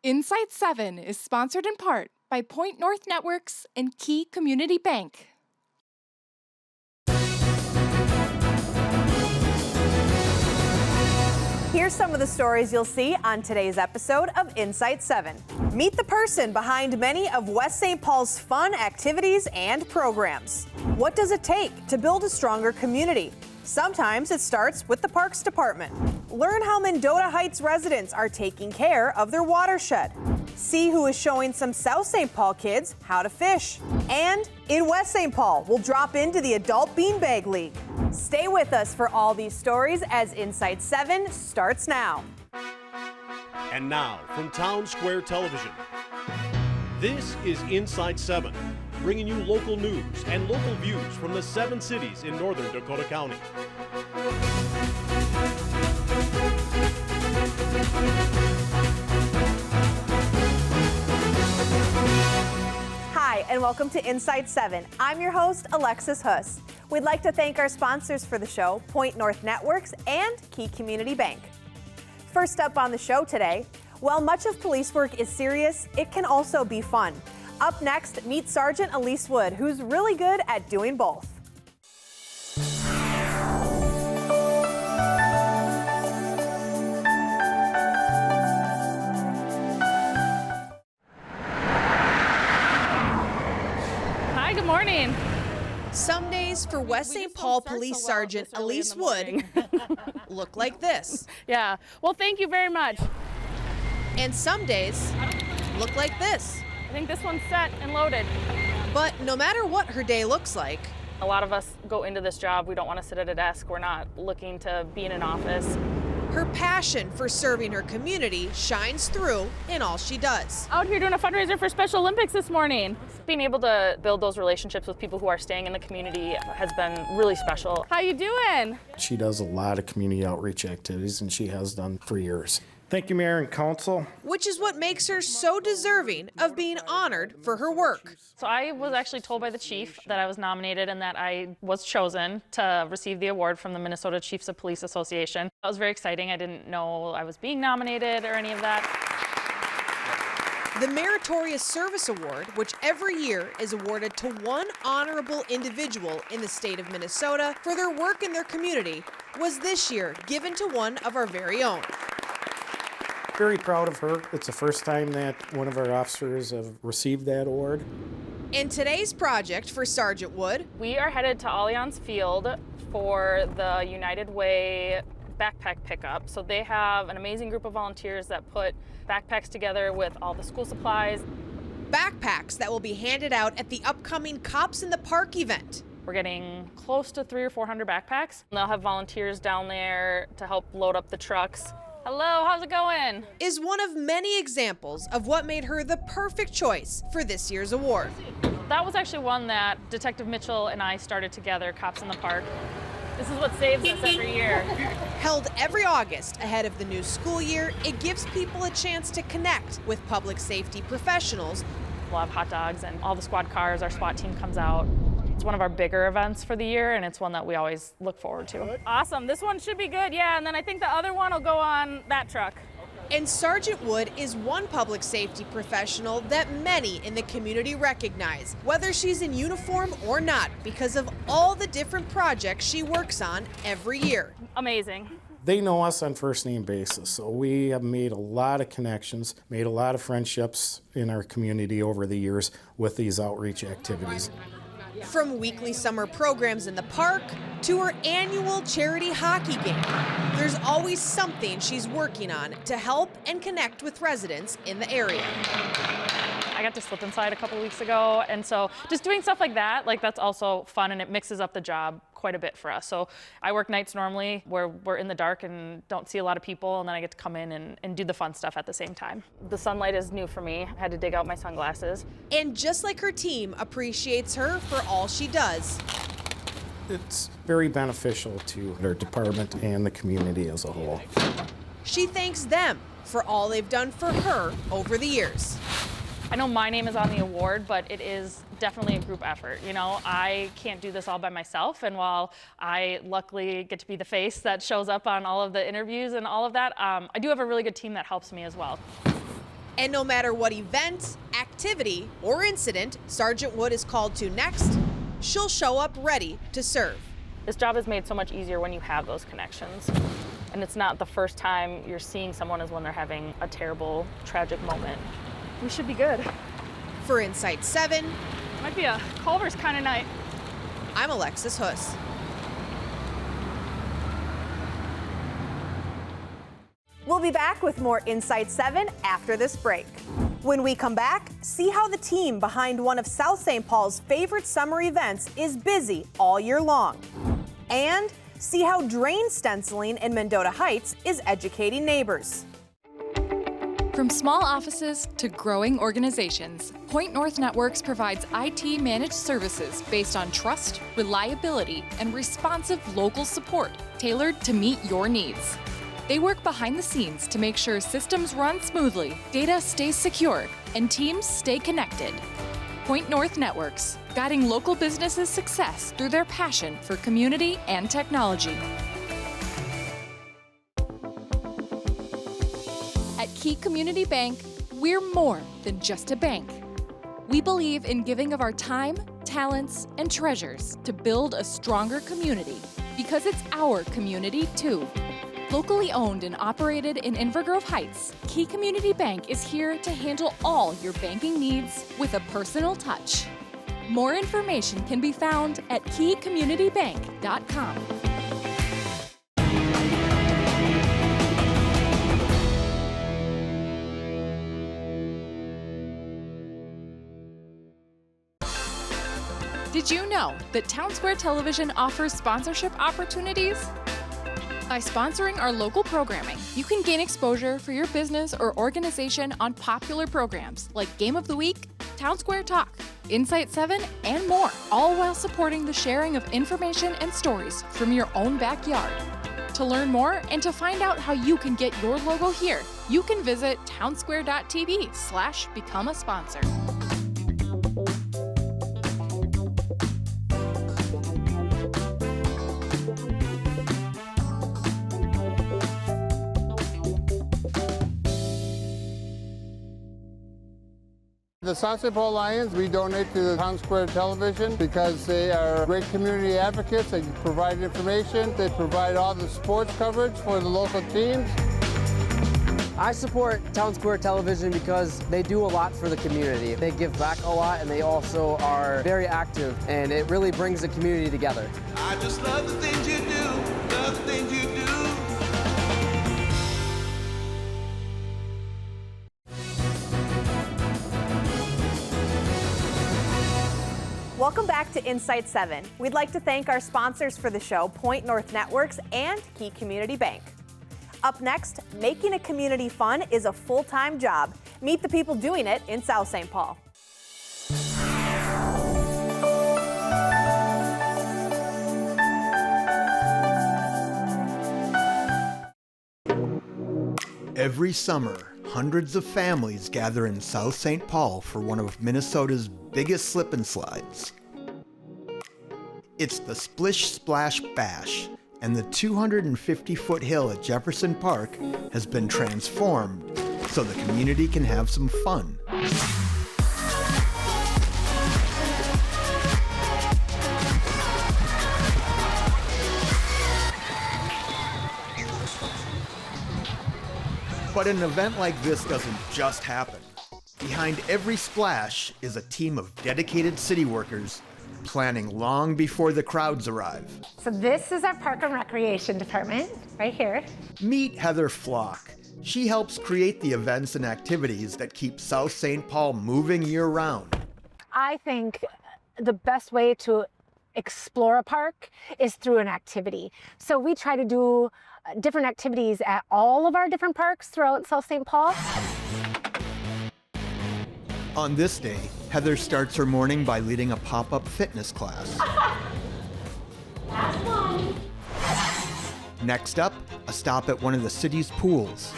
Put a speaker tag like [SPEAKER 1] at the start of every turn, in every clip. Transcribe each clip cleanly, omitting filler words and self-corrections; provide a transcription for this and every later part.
[SPEAKER 1] Insight 7 is sponsored in part by Point North Networks and Key Community Bank.
[SPEAKER 2] Here's some of the stories you'll see on today's episode of Insight 7. Meet the person behind many of West St. Paul's fun activities and programs. What does it take to build a stronger community? Sometimes it starts with the Parks Department. Learn how Mendota Heights residents are taking care of their watershed. See who is showing some South St. Paul kids how to fish. And in West St. Paul, we'll drop into the Adult Beanbag League. Stay with us for all these stories as Insight 7 starts now.
[SPEAKER 3] And now, from Town Square Television, this is Insight 7, bringing you local news and local views from the 7 cities in northern Dakota County.
[SPEAKER 2] Hi, and welcome to Insight 7. I'm your host, Alexis Huss. We'd like to thank our sponsors for the show, Point North Networks and Key Community Bank. First up on the show today, while much of police work is serious, it can also be fun. Up next, meet Sergeant Elyse Wood, who's really good at doing both.
[SPEAKER 4] Hi, good morning.
[SPEAKER 2] Some days for West St. Paul Police Sergeant Elyse Wood look like this.
[SPEAKER 4] Yeah, well, thank you very much.
[SPEAKER 2] And some days look like this.
[SPEAKER 4] I think this one's set and loaded.
[SPEAKER 2] But no matter what her day looks like,
[SPEAKER 4] A lot of us go into this job, we don't want to sit at a desk, we're not looking to be in an office.
[SPEAKER 2] her passion for serving her community shines through in all she does.
[SPEAKER 4] Out here doing a fundraiser for Special Olympics this morning. Being able to build those relationships with people who are staying in the community has been really special. How you doing?
[SPEAKER 5] She does a lot of community outreach activities, and she has done for years. Thank you, Mayor and Council.
[SPEAKER 2] Which is what makes her so deserving of being honored for her work.
[SPEAKER 4] So I was actually told by the chief that I was nominated and that I was chosen to receive the award from the Minnesota Chiefs of Police Association. That was very exciting. I didn't know I was being nominated or any of that.
[SPEAKER 2] The Meritorious Service Award, which every year is awarded to one honorable individual in the state of Minnesota for their work in their community, was this year given to one of our very own.
[SPEAKER 5] Very proud of her. It's the first time that one of our officers have received that award.
[SPEAKER 2] And today's project for Sergeant Wood,
[SPEAKER 4] We are headed to Allianz Field for the United Way backpack pickup. So they have an amazing group of volunteers that put backpacks together with all the school supplies.
[SPEAKER 2] backpacks that will be handed out at the upcoming Cops in the Park event.
[SPEAKER 4] We're getting close to 300 or 400 backpacks. They'll have volunteers down there to help load up the trucks. Hello, how's it going?
[SPEAKER 2] Is one of many examples of what made her the perfect choice for this year's award.
[SPEAKER 4] That was actually one that Detective Mitchell and I started together, Cops in the Park. This is what saves us every year.
[SPEAKER 2] Held every August ahead of the new school year, it gives people a chance to connect with public safety professionals.
[SPEAKER 4] We'll have hot dogs and all the squad cars, our SWAT team comes out. It's one of our bigger events for the year, and it's one that we always look forward to. Awesome, this one should be good, yeah, and then I think the other one will go on that truck.
[SPEAKER 2] And Sergeant Wood is one public safety professional that many in the community recognize, whether she's in uniform or not, because of all the different projects she works on every year.
[SPEAKER 4] Amazing.
[SPEAKER 5] They know us on first name basis, so we have made a lot of connections, made a lot of friendships in our community over the years with these outreach activities.
[SPEAKER 2] From weekly summer programs in the park to her annual charity hockey game, there's always something she's working on to help and connect with residents in the area.
[SPEAKER 4] I got to slip inside a couple weeks ago, and so just doing stuff like that, that's also fun, and it mixes up the job quite a bit for us. So I work nights normally where we're in the dark and don't see a lot of people, and then I get to come in and do the fun stuff at the same time. The sunlight is new for me. I had to dig out my sunglasses.
[SPEAKER 2] And just like her team appreciates her for all she does,
[SPEAKER 5] It's very beneficial to their department and the community as a whole.
[SPEAKER 2] she thanks them for all they've done for her over the years.
[SPEAKER 4] I know my name is on the award, but it is definitely a group effort. I can't do this all by myself, and while I luckily get to be the face that shows up on all of the interviews and all of that, I do have a really good team that helps me as well.
[SPEAKER 2] And no matter what event, activity, or incident Sergeant Wood is called to next, she'll show up ready to serve.
[SPEAKER 4] This job is made so much easier when you have those connections. And it's not the first time you're seeing someone as when they're having a terrible, tragic moment. We should be good.
[SPEAKER 2] For Insight 7,
[SPEAKER 4] Might be a Culver's kind of night.
[SPEAKER 2] I'm Alexis Huss. We'll be back with more Insight 7 after this break. When we come back, see how the team behind one of South St. Paul's favorite summer events is busy all year long. And see how drain stenciling in Mendota Heights is educating neighbors.
[SPEAKER 1] From small offices to growing organizations, Point North Networks provides IT managed services based on trust, reliability, and responsive local support tailored to meet your needs. They work behind the scenes to make sure systems run smoothly, data stays secure, and teams stay connected. Point North Networks, guiding local businesses' success through their passion for community and technology. At Key Community Bank, we're more than just a bank. We believe in giving of our time, talents, and treasures to build a stronger community because it's our community too. Locally owned and operated in Inver Grove Heights, Key Community Bank is here to handle all your banking needs with a personal touch. More information can be found at keycommunitybank.com. Did you know that Town Square Television offers sponsorship opportunities? By sponsoring our local programming, you can gain exposure for your business or organization on popular programs like Game of the Week, Town Square Talk, Insight 7, and more, all while supporting the sharing of information and stories from your own backyard. To learn more and to find out how you can get your logo here, you can visit townsquare.tv/become a sponsor.
[SPEAKER 6] The South St. Paul Lions, we donate to the Town Square Television because they are great community advocates. They provide information. They provide all the sports coverage for the local teams.
[SPEAKER 7] I support Town Square Television because they do a lot for the community. They give back a lot and they also are very active, and it really brings the community together.
[SPEAKER 8] I just love the things you do, love the things you do.
[SPEAKER 2] Welcome back to Insight 7. We'd like to thank our sponsors for the show, Point North Networks and Key Community Bank. Up next, making a community fun is a full-time job. Meet the people doing it in South St. Paul.
[SPEAKER 9] Every summer, hundreds of families gather in South St. Paul for one of Minnesota's biggest slip and slides. It's the Splish Splash Bash, and the 250-foot hill at Jefferson Park has been transformed so the community can have some fun. But an event like this doesn't just happen. Behind every splash is a team of dedicated city workers planning long before the crowds arrive.
[SPEAKER 10] So this is our Park and Recreation Department, right here.
[SPEAKER 9] Meet Heather Flock. She helps create the events and activities that keep South St. Paul moving year-round.
[SPEAKER 10] I think the best way to explore a park is through an activity. So we try to do different activities at all of our different parks throughout South St. Paul.
[SPEAKER 9] On this day, Heather starts her morning by leading a pop-up fitness class.
[SPEAKER 10] Last one.
[SPEAKER 9] Next up, a stop at one of the city's pools.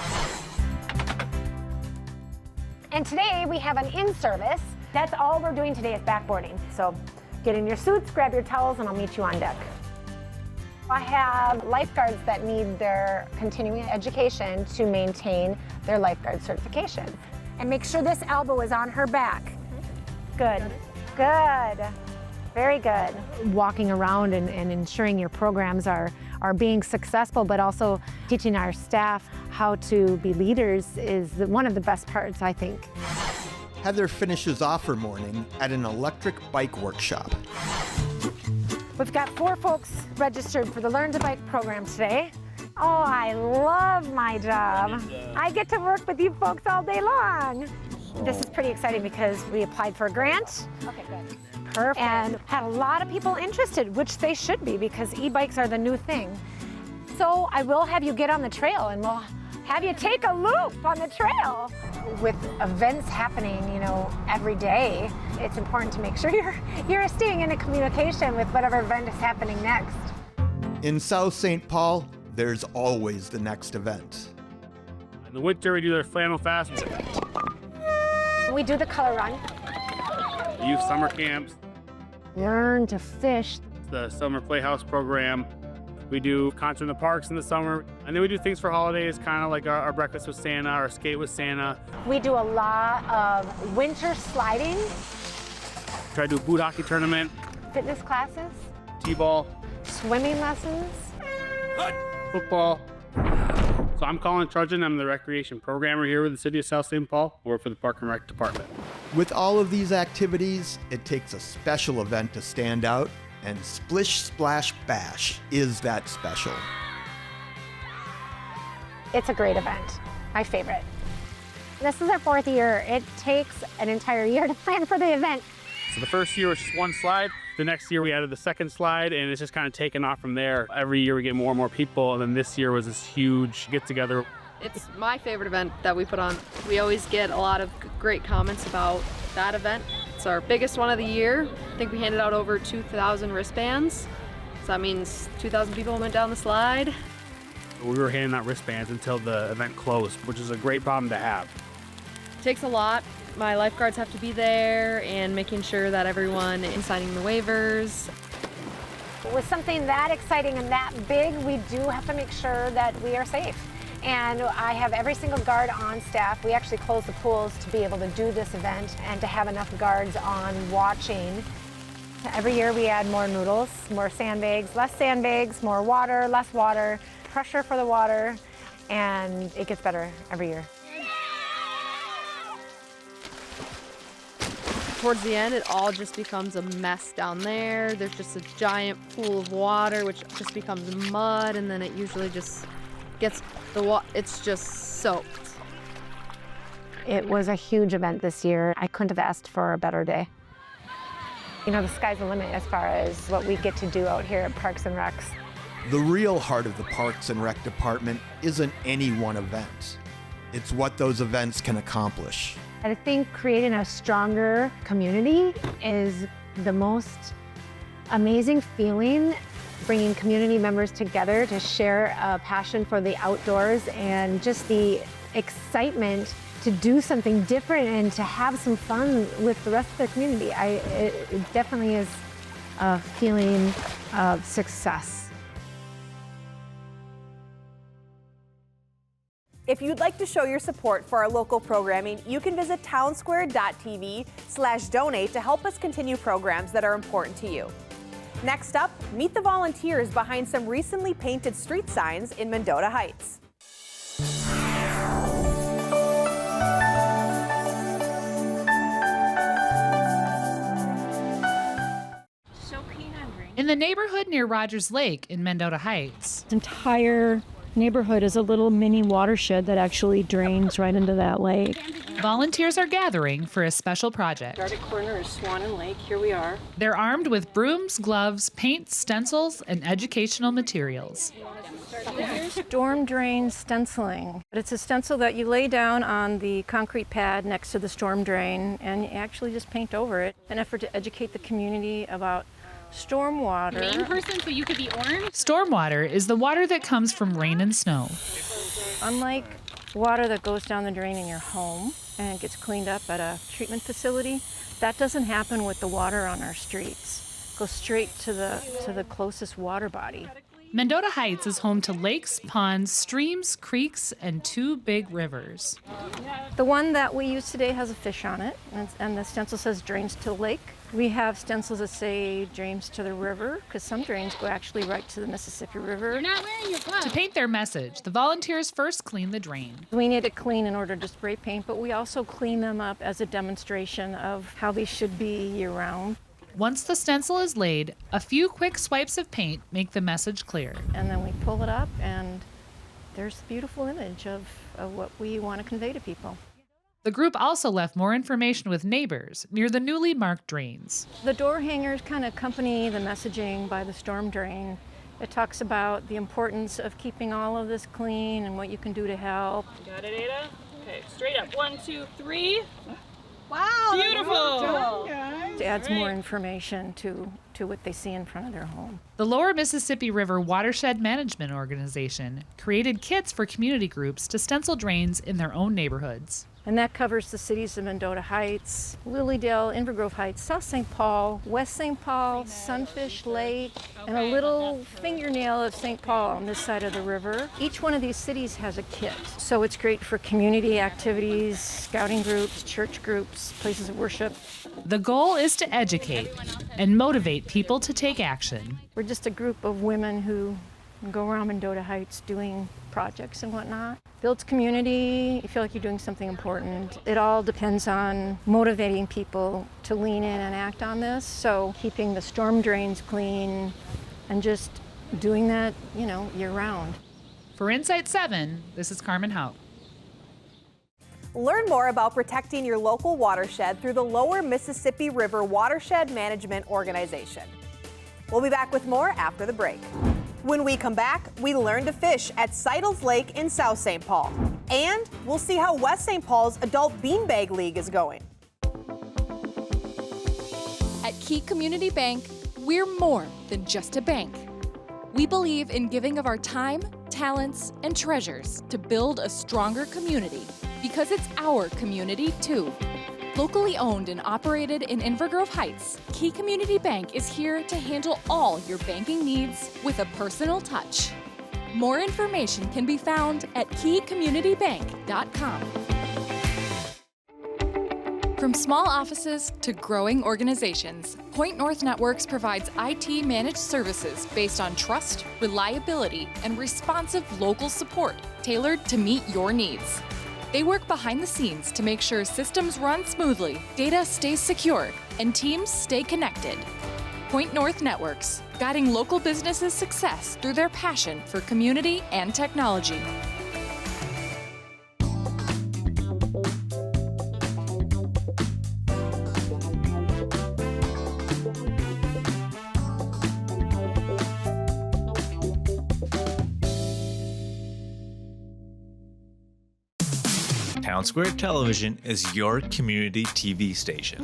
[SPEAKER 10] And today we have an in-service. That's all we're doing today is backboarding. So get in your suits, grab your towels, and I'll meet you on deck. I have lifeguards that need their continuing education to maintain their lifeguard certification. and make sure this elbow is on her back. Good, good, very good. Walking around and ensuring your programs are being successful, but also teaching our staff how to be leaders is one of the best parts, I think.
[SPEAKER 9] Heather finishes off her morning at an electric bike workshop.
[SPEAKER 10] We've got 4 folks registered for the Learn to Bike program today. Oh, I love my job. I get to work with you folks all day long. This is pretty exciting because we applied for a grant. Okay, good. Perfect. And had a lot of people interested, which they should be because e-bikes are the new thing. So I will have you get on the trail and we'll have you take a loop on the trail. With events happening, every day, it's important to make sure you're staying in a communication with whatever event is happening next.
[SPEAKER 9] In South St. Paul, there's always the next event.
[SPEAKER 11] In the winter, we do their flannel fast.
[SPEAKER 10] We do the color run.
[SPEAKER 11] Youth summer camps.
[SPEAKER 10] Learn to fish.
[SPEAKER 11] The summer playhouse program. We do concert in the parks in the summer. And then we do things for holidays, kind of like our breakfast with Santa, our skate with Santa.
[SPEAKER 10] We do a lot of winter sliding.
[SPEAKER 11] Try to do a boot hockey tournament.
[SPEAKER 10] Fitness classes.
[SPEAKER 11] T-ball.
[SPEAKER 10] Swimming lessons.
[SPEAKER 11] Football. So I'm Colin Trudgeon. I'm the recreation programmer here with the City of South St. Paul. I work for the Park and Rec Department.
[SPEAKER 9] With all of these activities, it takes a special event to stand out, and Splish Splash Bash is that special.
[SPEAKER 10] It's a great event, my favorite. This is our 4th year. It takes an entire year to plan for the event.
[SPEAKER 11] So the first year was just one slide. The next year we added the second slide, and it's just kind of taken off from there. Every year we get more and more people, and then this year was this huge get-together.
[SPEAKER 12] It's my favorite event that we put on. We always get a lot of great comments about that event. It's our biggest one of the year. I think we handed out over 2,000 wristbands. So that means 2,000 people went down the slide.
[SPEAKER 11] We were handing out wristbands until the event closed, which is a great problem to have.
[SPEAKER 12] It takes a lot. My lifeguards have to be there and making sure that everyone is signing the waivers.
[SPEAKER 10] With something that exciting and that big, we do have to make sure that we are safe. And I have every single guard on staff. We actually close the pools to be able to do this event and to have enough guards on watching. Every year we add more noodles, more sandbags, more water, less water, pressure for the water, and it gets better every year.
[SPEAKER 12] Towards the end, it all just becomes a mess down there. There's just a giant pool of water, which just becomes mud, and then it usually just gets it's just soaked.
[SPEAKER 10] It was a huge event this year. I couldn't have asked for a better day. The sky's the limit as far as what we get to do out here at Parks and Recs.
[SPEAKER 9] The real heart of the Parks and Rec Department isn't any one event. It's what those events can accomplish.
[SPEAKER 10] I think creating a stronger community is the most amazing feeling, bringing community members together to share a passion for the outdoors and just the excitement to do something different and to have some fun with the rest of the community. It definitely is a feeling of success.
[SPEAKER 2] If you'd like to show your support for our local programming, you can visit townsquare.tv/donate to help us continue programs that are important to you. Next up, meet the volunteers behind some recently painted street signs in Mendota Heights.
[SPEAKER 13] In the neighborhood near Rogers Lake in Mendota Heights.
[SPEAKER 14] This entire neighborhood is a little mini watershed that actually drains right into that lake.
[SPEAKER 13] Volunteers are gathering for a special project.
[SPEAKER 15] Our corner is Swan and Lake. Here we are.
[SPEAKER 13] They're armed with brooms, gloves, paint, stencils, and educational materials.
[SPEAKER 14] Storm drain stenciling. It's a stencil that you lay down on the concrete pad next to the storm drain and you actually just paint over it. An effort to educate the community about stormwater.
[SPEAKER 16] Main person, so you could be orange?
[SPEAKER 13] Stormwater is the water that comes from rain and snow.
[SPEAKER 14] Unlike water that goes down the drain in your home and gets cleaned up at a treatment facility, that doesn't happen with the water on our streets. It goes straight to the closest water body.
[SPEAKER 13] Mendota Heights is home to lakes, ponds, streams, creeks, and 2 big rivers.
[SPEAKER 14] The one that we use today has a fish on it, and the stencil says drains to the lake. We have stencils that say drains to the river, because some drains go actually right to the Mississippi River.
[SPEAKER 16] You're not wearing your gloves.
[SPEAKER 13] To paint their message, the volunteers first clean the drain.
[SPEAKER 14] We need it clean in order to spray paint, but we also clean them up as a demonstration of how they should be year-round.
[SPEAKER 13] Once the stencil is laid, a few quick swipes of paint make the message clear.
[SPEAKER 14] And then we pull it up, and there's the beautiful image of what we want to convey to people.
[SPEAKER 13] The group also left more information with neighbors near the newly marked drains.
[SPEAKER 14] The door hangers kind of accompany the messaging by the storm drain. It talks about the importance of keeping all of this clean and what you can do to help.
[SPEAKER 16] Got it, Ada? Okay, straight up. 1, 2, 3.
[SPEAKER 12] Wow!
[SPEAKER 16] Beautiful!
[SPEAKER 14] It adds more information to what they see in front of their home.
[SPEAKER 13] The Lower Mississippi River Watershed Management Organization created kits for community groups to stencil drains in their own neighborhoods.
[SPEAKER 14] And that covers the cities of Mendota Heights, Lilydale, Inver Grove Heights, South St. Paul, West St. Paul, Sunfish Lake, and a little fingernail of St. Paul on this side of the river. Each one of these cities has a kit. So it's great for community activities, scouting groups, church groups, places of worship.
[SPEAKER 13] The goal is to educate and motivate people to take action.
[SPEAKER 14] We're just a group of women who go around Mendota Heights doing projects and whatnot. Builds community, you feel like you're doing something important. It all depends on motivating people to lean in and act on this. So keeping the storm drains clean and just doing that, year round.
[SPEAKER 13] For Insight 7, this is Carmen Haupt.
[SPEAKER 2] Learn more about protecting your local watershed through the Lower Mississippi River Watershed Management Organization. We'll be back with more after the break. When we come back, we learn to fish at Seidels Lake in South St. Paul. And we'll see how West St. Paul's Adult Beanbag League is going.
[SPEAKER 1] At Key Community Bank, we're more than just a bank. We believe in giving of our time, talents, and treasures to build a stronger community, because it's our community too. Locally owned and operated in Inver Grove Heights, Key Community Bank is here to handle all your banking needs with a personal touch. More information can be found at keycommunitybank.com. From small offices to growing organizations, Point North Networks provides IT managed services based on trust, reliability, and responsive local support tailored to meet your needs. They work behind the scenes to make sure systems run smoothly, data stays secure, and teams stay connected. Point North Networks, guiding local businesses' success through their passion for community and technology.
[SPEAKER 17] Town Square Television is your community TV station.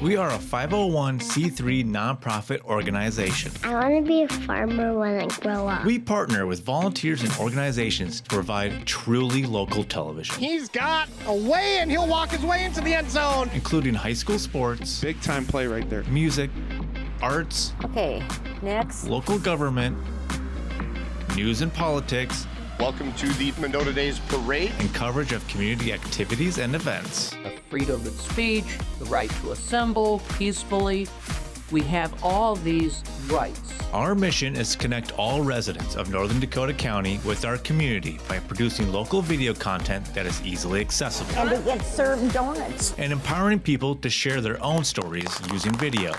[SPEAKER 17] We are a 501c3 nonprofit organization.
[SPEAKER 18] I want to be a farmer when I grow up.
[SPEAKER 17] We partner with volunteers and organizations to provide truly local television,
[SPEAKER 19] He's got a way and he'll walk his way into the end zone.
[SPEAKER 17] including high school sports,
[SPEAKER 19] Big time play right there.
[SPEAKER 17] music, arts,
[SPEAKER 20] Okay, next.
[SPEAKER 17] local government, news and politics,
[SPEAKER 19] Welcome to the Mendota Days Parade.
[SPEAKER 17] and coverage of community activities and events.
[SPEAKER 20] Freedom of speech, the right to assemble peacefully. We have all these rights.
[SPEAKER 17] Our mission is to connect all residents of Northern Dakota County with our community by producing local video content that is easily accessible
[SPEAKER 20] And we get served donuts.
[SPEAKER 17] and empowering people to share their own stories using video.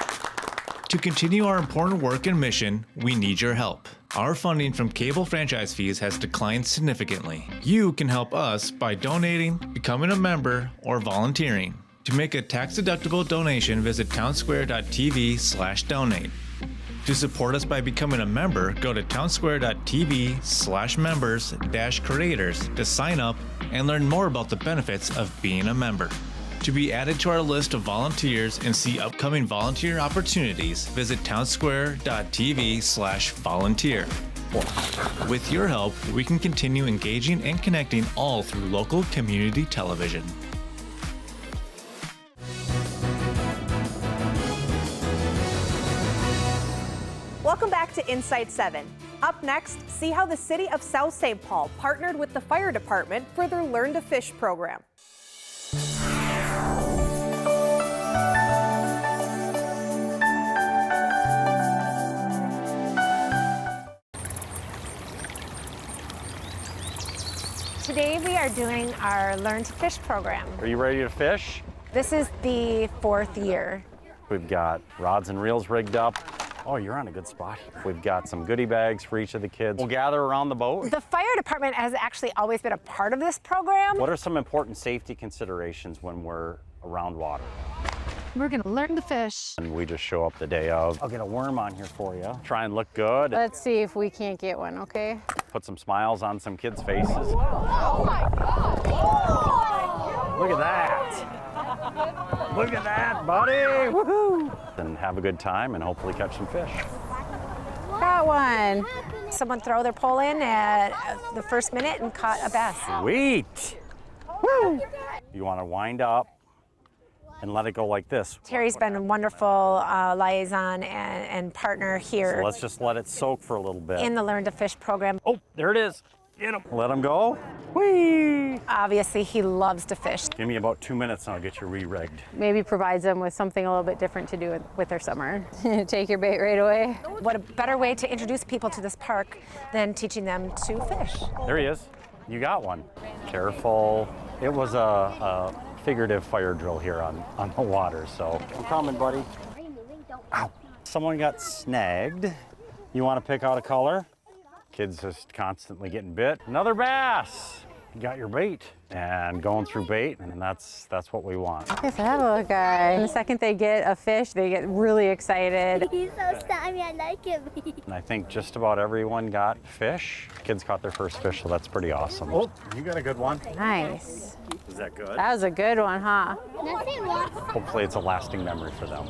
[SPEAKER 17] To continue our important work and mission, we need your help. Our funding from cable franchise fees has declined significantly. You can help us by donating, becoming a member, or volunteering. To make a tax-deductible donation, visit townsquare.tv/donate. To support us by becoming a member, go to townsquare.tv/members-creators to sign up and learn more about the benefits of being a member. To be added to our list of volunteers and see upcoming volunteer opportunities, visit townsquare.tv/volunteer. With your help, we can continue engaging and connecting all through local community television.
[SPEAKER 2] Welcome back to Insight 7. Up next, see how the city of South St. Paul partnered with the fire department for their Learn to Fish program.
[SPEAKER 10] Today we are doing our Learn to Fish program.
[SPEAKER 21] Are you ready to fish?
[SPEAKER 10] This is the 4th year.
[SPEAKER 21] We've got rods and reels rigged up. Oh, you're on a good spot here. We've got some goodie bags for each of the kids. We'll gather around the boat.
[SPEAKER 10] The fire department has actually always been a part of this program.
[SPEAKER 21] What are some important safety considerations when we're around water?
[SPEAKER 10] We're gonna learn to fish.
[SPEAKER 21] And we just show up the day of. I'll get a worm on here for you. Try and look good.
[SPEAKER 22] Let's see if we can't get one, okay?
[SPEAKER 21] Put some smiles on some kids' faces.
[SPEAKER 22] Oh my God!
[SPEAKER 21] Look at that. Look at that, buddy. Woohoo! And have a good time and hopefully catch some fish.
[SPEAKER 22] Got one.
[SPEAKER 10] Someone throw their pole in at the first minute and caught a bass.
[SPEAKER 21] Sweet. Woo! You want to wind up and let it go like this.
[SPEAKER 10] Terry's been a wonderful liaison and partner here.
[SPEAKER 21] So let's just let it soak for a little bit.
[SPEAKER 10] In the Learn to Fish program.
[SPEAKER 21] Oh, there it is. Get him. Let him go. Whee!
[SPEAKER 10] Obviously, he loves to fish.
[SPEAKER 21] Give me about 2 minutes and I'll get you re-rigged.
[SPEAKER 22] Maybe provides them with something a little bit different to do with their summer. Take your bait right away.
[SPEAKER 10] What a better way to introduce people to this park than teaching them to fish.
[SPEAKER 21] There he is. You got one. Careful. It was a figurative fire drill here on the water, so I'm coming, buddy. Ow. Someone got snagged. You want to pick out a color? Kids just constantly getting bit. Another bass. You got your bait and going through bait, and that's what we want.
[SPEAKER 22] Look at that little guy. And the second they get a fish, they get really excited.
[SPEAKER 18] He's so slimy, I like him.
[SPEAKER 21] And I think just about everyone got fish. Kids caught their first fish, so that's pretty awesome. Oh, you got a good one.
[SPEAKER 22] Nice.
[SPEAKER 21] Is that good?
[SPEAKER 22] That was a good one, huh?
[SPEAKER 21] Hopefully it's a lasting memory for them.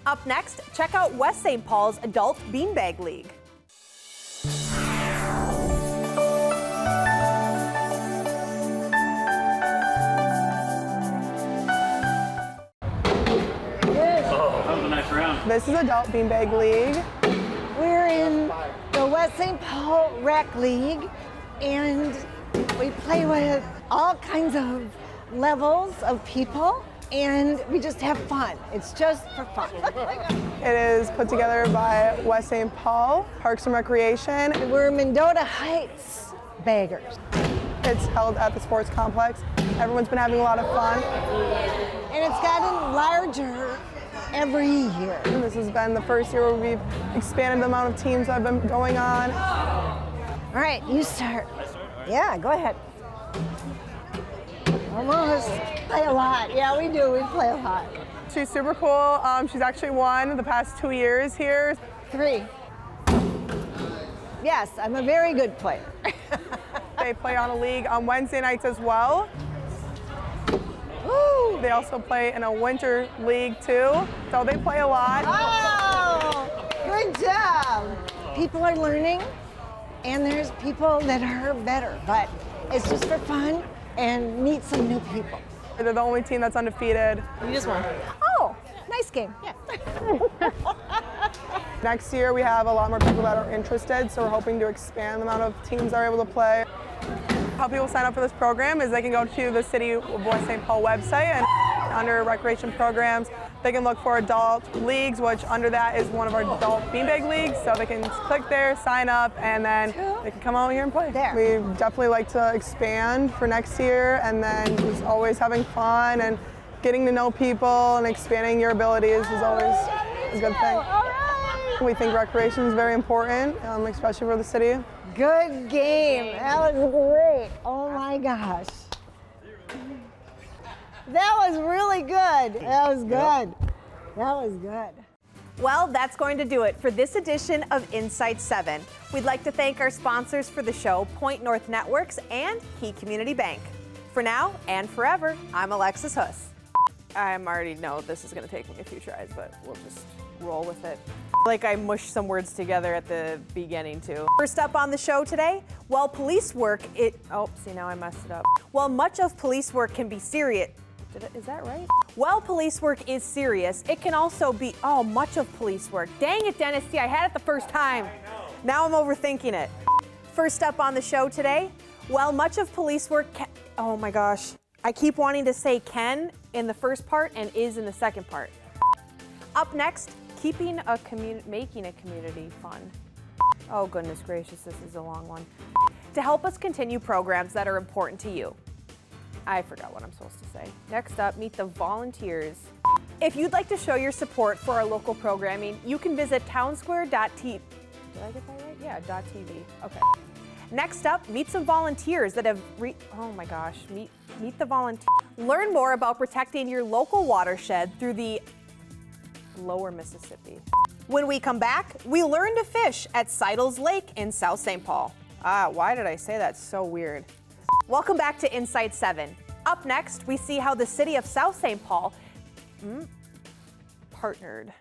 [SPEAKER 2] Up next, check out West St. Paul's Adult Beanbag League.
[SPEAKER 21] Oh, that was a nice round.
[SPEAKER 23] This is Adult Beanbag League.
[SPEAKER 24] We're in the West St. Paul Rec League, and we play with all kinds of levels of people, and we just have fun. It's just for fun.
[SPEAKER 23] It is put together by West St. Paul Parks and Recreation.
[SPEAKER 24] We're Mendota Heights baggers.
[SPEAKER 23] It's held at the sports complex. Everyone's been having a lot of fun.
[SPEAKER 24] And it's gotten larger every year.
[SPEAKER 23] And this has been the first year where we've expanded the amount of teams that have been going on.
[SPEAKER 24] All right, you start. Yeah, go ahead. Almost. Play a lot. Yeah, we do. We play a lot.
[SPEAKER 23] She's super cool. She's actually won the past 2 years here.
[SPEAKER 24] 3. Yes, I'm a very good player.
[SPEAKER 23] They play on a league on Wednesday nights as well.
[SPEAKER 24] Woo!
[SPEAKER 23] They also play in a winter league too, so they play a lot.
[SPEAKER 24] Oh, good job. People are learning, and there's people that are better, but it's just for fun and meet some new people.
[SPEAKER 23] They're the only team that's undefeated.
[SPEAKER 24] You just won. Oh, nice game. Yeah.
[SPEAKER 23] Next year we have a lot more people that are interested, so we're hoping to expand the amount of teams that are able to play. How people sign up for this program is they can go to the City of West St. Paul website, and under recreation programs, they can look for adult leagues, which under that is one of our adult beanbag leagues. So they can click there, sign up, and then they can come out here and play. We definitely like to expand for next year, and then just always having fun and getting to know people and expanding your abilities is always a good thing. We think recreation is very important, especially for the city.
[SPEAKER 24] Good game. That was great. Oh my gosh. That was really good. That was good. That was good.
[SPEAKER 2] Well, that's going to do it for this edition of Insight 7. We'd like to thank our sponsors for the show, Point North Networks and Key Community Bank. For now and forever, I'm Alexis Huss. I already know this is going to take me a few tries, but we'll just roll with it. Like I mushed some words together at the beginning too. First up on the show today, while police work, now I messed it up. While much of police work can be serious, Is that right? While police work is serious, it can also be, much of police work. Dang it, Dennis, see, I had it the first time. Now I'm overthinking it. First up on the show today, while much of police work oh my gosh, I keep wanting to say can in the first part and is in the second part. Up next, making a community fun. Oh goodness gracious, this is a long one. To help us continue programs that are important to you. I forgot what I'm supposed to say. Next up, meet the volunteers. If you'd like to show your support for our local programming, you can visit townsquare.tv. Did I get that right? Yeah, .tv. Okay. Next up, meet some volunteers that have meet the volunteers. Learn more about protecting your local watershed through the Lower Mississippi. When we come back, we learn to fish at Seidel's Lake in South St. Paul. Why did I say that so weird? Welcome back to Insight 7. Up next, we see how the city of South St. Paul partnered.